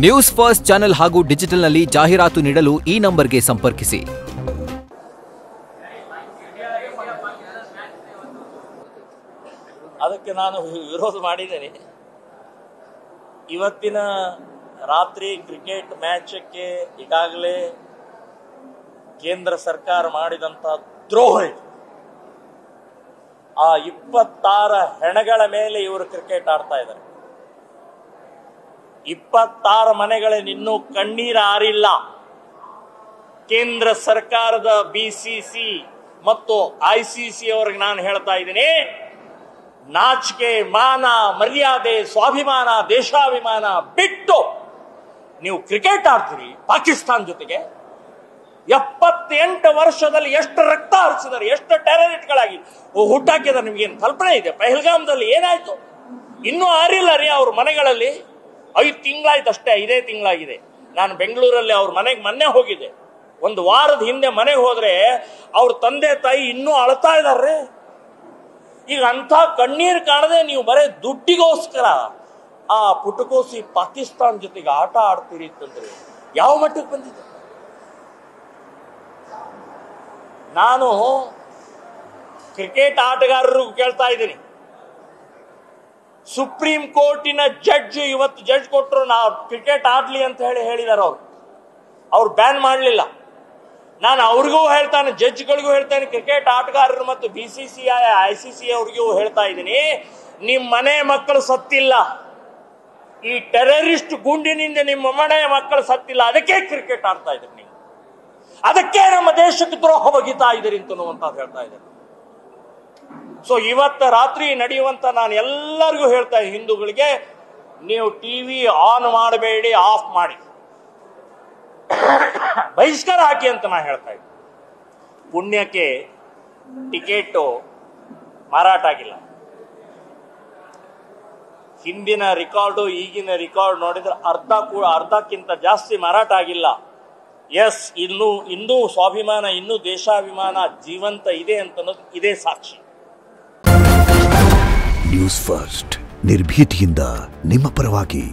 News first channel ಹಾಗೂ ಡಿಜಿಟಲ್ನಲ್ಲಿ ಜಾಹೀರಾತು ನೀಡಲು ಈ ನಂಬರ್ಗೆ ಸಂಪರ್ಕಿಸಿ. ಅದಕ್ಕೆ ನಾನು ವಿರೋಧ ಮಾಡಿದ್ದೇನೆ. ಇವತ್ತಿನ ರಾತ್ರಿ ಕ್ರಿಕೆಟ್ ಮ್ಯಾಚಕ್ಕೆ ಈಗಾಗಲೇ ಕೇಂದ್ರ ಸರ್ಕಾರ ಮಾಡಿದಂಥ ದ್ರೋಹ ಇದು. ಆ 26 ಹೆಣಗಳ ಮೇಲೆ ಇವರು ಕ್ರಿಕೆಟ್ ಆಡ್ತಾ ಇದ್ದಾರೆ. 26 ಮನೆಗಳಿನ್ನೂ ಕಣ್ಣೀರು ಆರಿಲ್ಲ. ಕೇಂದ್ರ ಸರ್ಕಾರದ ಬಿಸಿಸಿ ಮತ್ತು ಐಸಿಸಿ ಅವರಿಗೆ ನಾನು ಹೇಳ್ತಾ ಇದ್ದೀನಿ, ನಾಚಿಕೆ, ಮಾನ, ಮರ್ಯಾದೆ, ಸ್ವಾಭಿಮಾನ, ದೇಶಾಭಿಮಾನ ಬಿಟ್ಟು ನೀವು ಕ್ರಿಕೆಟ್ ಆಡ್ತೀರಿ ಪಾಕಿಸ್ತಾನ ಜೊತೆಗೆ. 78 ವರ್ಷದಲ್ಲಿ ಎಷ್ಟು ರಕ್ತ ಹರಿಸಿದ್ದಾರೆ, ಎಷ್ಟು ಟೆರರಿಸ್ಟ್ಗಳಾಗಿ ಹುಟ್ಟಾಕಿದ್ದಾರೆ. ನಿಮ್ಗೇನು ಕಲ್ಪನೆ ಇದೆ? ಪಹಲ್ಗಾಮ್ದಲ್ಲಿ ಏನಾಯ್ತು? ಇನ್ನೂ ಆರಿಲ್ಲ ರೀ ಅವ್ರ ಮನೆಗಳಲ್ಲಿ. 5 ತಿಂಗಳಾಯ್ತು ಅಷ್ಟೇ, 5 ತಿಂಗಳಾಗಿದೆ. ನಾನು ಬೆಂಗಳೂರಲ್ಲಿ ಅವ್ರ ಮನೆಗೆ ಮೊನ್ನೆ ಹೋಗಿದ್ದೆ. ಒಂದು ವಾರದ ಹಿಂದೆ ಮನೆಗೆ ಹೋದ್ರೆ ಅವ್ರ ತಂದೆ ತಾಯಿ ಇನ್ನೂ ಅಳ್ತಾ ಇದಾರೆ. ಈಗ ಅಂಥ ಕಣ್ಣೀರು ಕಾಣದೆ ನೀವು ಬರೇ ದುಡ್ಡಿಗೋಸ್ಕರ ಆ ಪುಟಕೋಸಿ ಪಾಕಿಸ್ತಾನ ಜೊತೆಗೆ ಆಟ ಆಡ್ತೀರಿ ಅಂತಂದ್ರೆ ಯಾವ ಮಟ್ಟಕ್ಕೆ ಬಂದಿದೆ? ನಾನು ಕ್ರಿಕೆಟ್ ಆಟಗಾರರು ಕೇಳ್ತಾ ಇದ್ದೀನಿ, ಸುಪ್ರೀಂ ಕೋರ್ಟಿನ ಜಡ್ಜ್ ಇವತ್ತು ಜಡ್ಜ್ ಕೊಟ್ಟರು, ನಾವು ಕ್ರಿಕೆಟ್ ಆಡ್ಲಿ ಅಂತ ಹೇಳಿದಾರೆ. ಅವ್ರು ಬ್ಯಾನ್ ಮಾಡಲಿಲ್ಲ. ನಾನು ಅವ್ರಿಗೂ ಹೇಳ್ತಾನೆ, ಜಡ್ಜ್ಗಳಿಗೂ ಹೇಳ್ತಾನೆ, ಕ್ರಿಕೆಟ್ ಆಟಗಾರರು ಮತ್ತು BCCI ICC ಅವ್ರಿಗೂ ಹೇಳ್ತಾ ಇದ್ದೀನಿ, ನಿಮ್ಮ ಮನೆ ಮಕ್ಕಳು ಸತ್ತಿಲ್ಲ, ಈ ಟೆರರಿಸ್ಟ್ ಗುಂಡಿನಿಂದ ನಿಮ್ಮ ಮನೆ ಮಕ್ಕಳು ಸತ್ತಿಲ್ಲ, ಅದಕ್ಕೆ ಕ್ರಿಕೆಟ್ ಆಡ್ತಾ ಇದ್ರಿ ನೀವು, ಅದಕ್ಕೆ ನಮ್ಮ ದೇಶಕ್ಕೆ ದ್ರೋಹ ಬಗೀತಾ ಇದ್ದೀರಿ ಅಂತನ್ನುವಂಥದ್ದು ಹೇಳ್ತಾ ಇದ್ದಾರೆ. ಸೊ ಇವತ್ತು ರಾತ್ರಿ ನಡೆಯುವಂತ ನಾನು ಎಲ್ಲರಿಗೂ ಹೇಳ್ತಾ ಇದ್ದೀನಿ, ಹಿಂದೂಗಳಿಗೆ, ನೀವು ಟಿವಿ ಆನ್ ಮಾಡಬೇಡಿ, ಆಫ್ ಮಾಡಿ, ಬಹಿಷ್ಕಾರ ಹಾಕಿ ಅಂತ ನಾನು ಹೇಳ್ತಾ ಇದ್ದೀನಿ. ಪುಣ್ಯಕ್ಕೆ ಟಿಕೆಟ್ ಮಾರಾಟ ಆಗಿಲ್ಲ. ಹಿಂದಿನ ರಿಕಾರ್ಡು ಈಗಿನ ರಿಕಾರ್ಡ್ ನೋಡಿದ್ರೆ ಅರ್ಧಕ್ಕಿಂತ ಜಾಸ್ತಿ ಮಾರಾಟ ಆಗಿಲ್ಲ. ಎಸ್, ಇನ್ನೂ ಸ್ವಾಭಿಮಾನ, ಇನ್ನೂ ದೇಶಾಭಿಮಾನ ಜೀವಂತ ಇದೆ ಅಂತನ್ನೋದು ಇದೇ ಸಾಕ್ಷಿ. ನ್ಯೂಸ್ ಫಸ್ಟ್ ನಿರ್ಭೀತಿಯಿಂದ ನಿಮ್ಮ ಪರವಾಗಿ.